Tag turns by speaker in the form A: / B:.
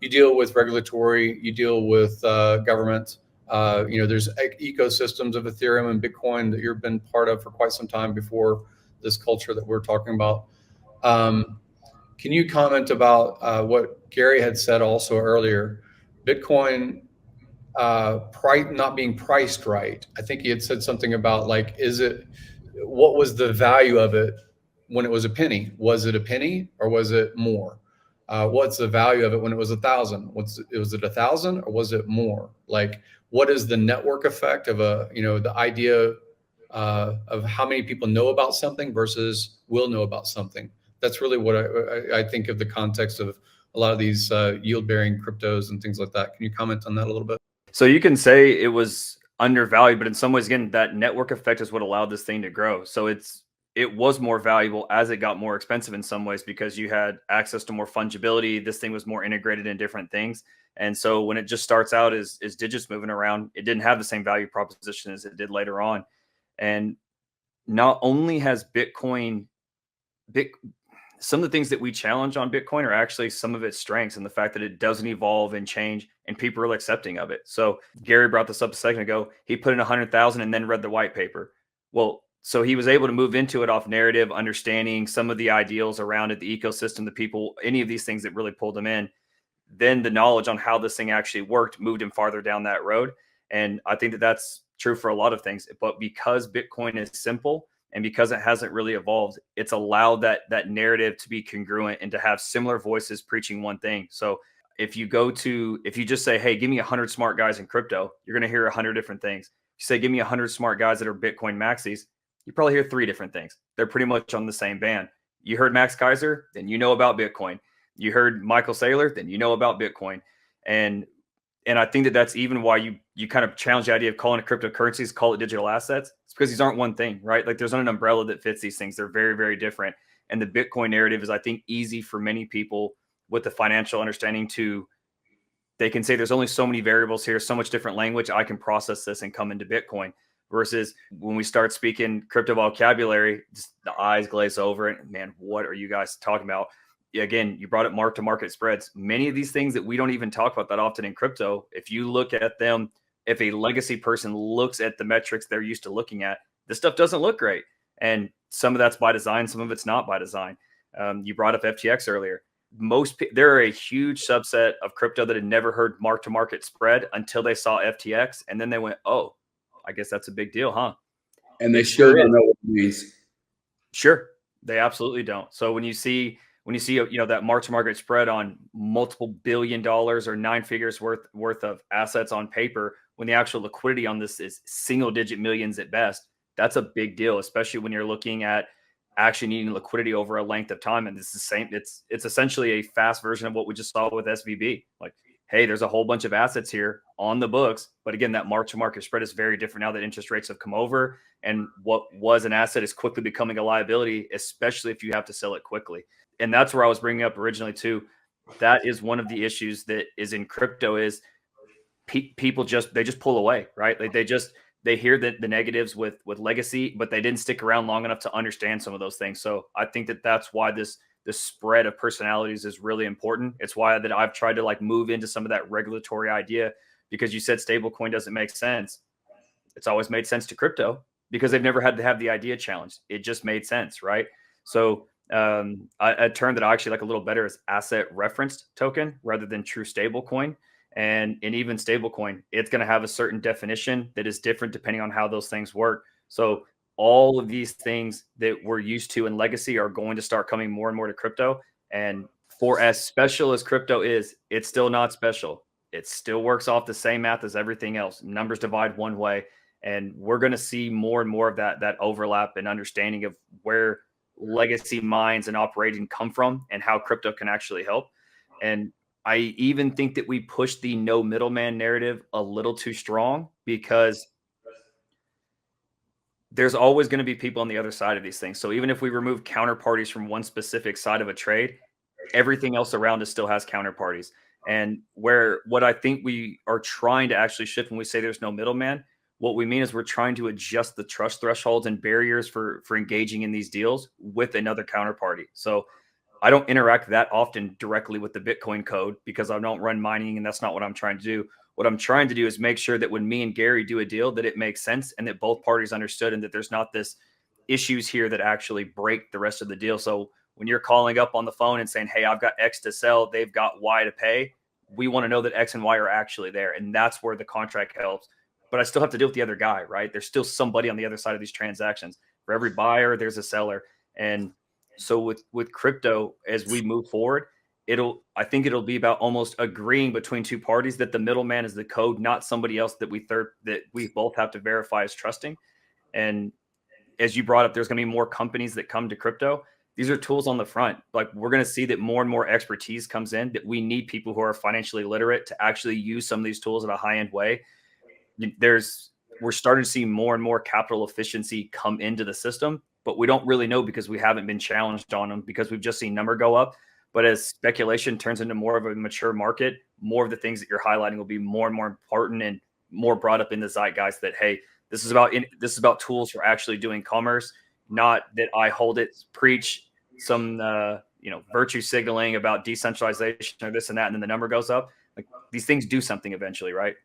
A: you deal with regulatory, you deal with government. There's ecosystems of Ethereum and Bitcoin that you've been part of for quite some time before this culture that we're talking about. Can you comment about what Gary had said also earlier? Bitcoin not being priced right. I think he had said something about like, what was the value of it when it was a penny? Was it a penny or was it more? What's the value of it when it was 1,000? Was it 1,000 or was it more? Like, what is the network effect of the idea of how many people know about something versus will know about something? That's really what I think of the context of a lot of these yield-bearing cryptos and things like that. Can you comment on that a little bit?
B: So you can say it was undervalued, but in some ways, again, that network effect is what allowed this thing to grow. So it was more valuable as it got more expensive in some ways because you had access to more fungibility. This thing was more integrated in different things. And so when it just starts out as digits moving around, it didn't have the same value proposition as it did later on. And not only has some of the things that we challenge on Bitcoin are actually some of its strengths, and the fact that it doesn't evolve and change and people are accepting of it. So Gary brought this up a second ago. He put in 100,000 and then read the white paper. Well, so he was able to move into it off narrative, understanding some of the ideals around it, the ecosystem, the people, any of these things that really pulled him in. Then the knowledge on how this thing actually worked moved him farther down that road. And I think that that's true for a lot of things. But because Bitcoin is simple, and because it hasn't really evolved, it's allowed that narrative to be congruent and to have similar voices preaching one thing. So if you just say, hey, give me 100 smart guys in crypto, you're going to hear 100 different things. If you say, give me 100 smart guys that are Bitcoin maxis, you probably hear 3 different things. They're pretty much on the same band. You heard Max Kaiser, then you know about Bitcoin. You heard Michael Saylor, then you know about Bitcoin. And I think that that's even why you kind of challenge the idea of calling it cryptocurrencies, call it digital assets. It's because these aren't one thing, right? Like there's not an umbrella that fits these things. They're very, very different. And the Bitcoin narrative is, I think, easy for many people with the financial understanding they can say there's only so many variables here, so much different language. I can process this and come into Bitcoin. Versus when we start speaking crypto vocabulary, just the eyes glaze over and man, what are you guys talking about? Again, you brought up mark-to-market spreads. Many of these things that we don't even talk about that often in crypto, if you look at them, if a legacy person looks at the metrics they're used to looking at, this stuff doesn't look great. And some of that's by design, some of it's not by design. You brought up FTX earlier. There are a huge subset of crypto that had never heard mark-to-market spread until they saw FTX, and then they went, "Oh, I guess that's a big deal, huh?"
C: And they still don't know what it means.
B: Sure, they absolutely don't. So when you see that mark-to-market spread on multiple $1 billion or 9 figures worth of assets on paper, when the actual liquidity on this is single-digit millions at best, that's a big deal, especially when you're looking at actually needing liquidity over a length of time. And it's the same. It's essentially a fast version of what we just saw with SVB. Like, hey, there's a whole bunch of assets here on the books, but again, that mark-to-market spread is very different now that interest rates have come over, and what was an asset is quickly becoming a liability, especially if you have to sell it quickly. And that's where I was bringing up originally too. That is one of the issues that is in crypto is people just pull away, right? Like they hear the negatives with legacy, but they didn't stick around long enough to understand some of those things. So I think that that's why this spread of personalities is really important. It's why that I've tried to move into some of that regulatory idea, because you said stablecoin doesn't make sense. It's always made sense to crypto because they've never had to have the idea challenged. It just made sense, right? So a term that I actually like a little better is asset referenced token rather than true stablecoin. And even stablecoin, it's going to have a certain definition that is different depending on how those things work. So all of these things that we're used to in legacy are going to start coming more and more to crypto. And for as special as crypto is, it's still not special. It still works off the same math as everything else. Numbers divide one way. And we're going to see more and more of that overlap and understanding of where legacy mines and operating come from and how crypto can actually help. And I even think that we push the no middleman narrative a little too strong, because there's always going to be people on the other side of these things. So even if we remove counterparties from one specific side of a trade, everything else around us still has counterparties. And what I think we are trying to actually shift when we say there's no middleman, what we mean is we're trying to adjust the trust thresholds and barriers for engaging in these deals with another counterparty. So I don't interact that often directly with the Bitcoin code because I don't run mining, and that's not what I'm trying to do. What I'm trying to do is make sure that when me and Gary do a deal, that it makes sense and that both parties understood, and that there's not this issues here that actually break the rest of the deal. So when you're calling up on the phone and saying, hey, I've got X to sell, they've got Y to pay, we want to know that X and Y are actually there. And that's where the contract helps. But I still have to deal with the other guy, right? There's still somebody on the other side of these transactions. For every buyer, there's a seller. And so with crypto, as we move forward, I think it'll be about almost agreeing between two parties that the middleman is the code, not somebody else that we both have to verify as trusting. And as you brought up, there's going to be more companies that come to crypto. These are tools on the front. Like, we're going to see that more and more expertise comes in, that we need people who are financially literate to actually use some of these tools in a high-end way. We're starting to see more and more capital efficiency come into the system, but we don't really know because we haven't been challenged on them, because we've just seen number go up. But as speculation turns into more of a mature market, more of the things that you're highlighting will be more and more important and more brought up in the zeitgeist that, hey, this is about tools for actually doing commerce, not that I hold it, preach some virtue signaling about decentralization or this and that, and then the number goes up. Like, these things do something eventually, right?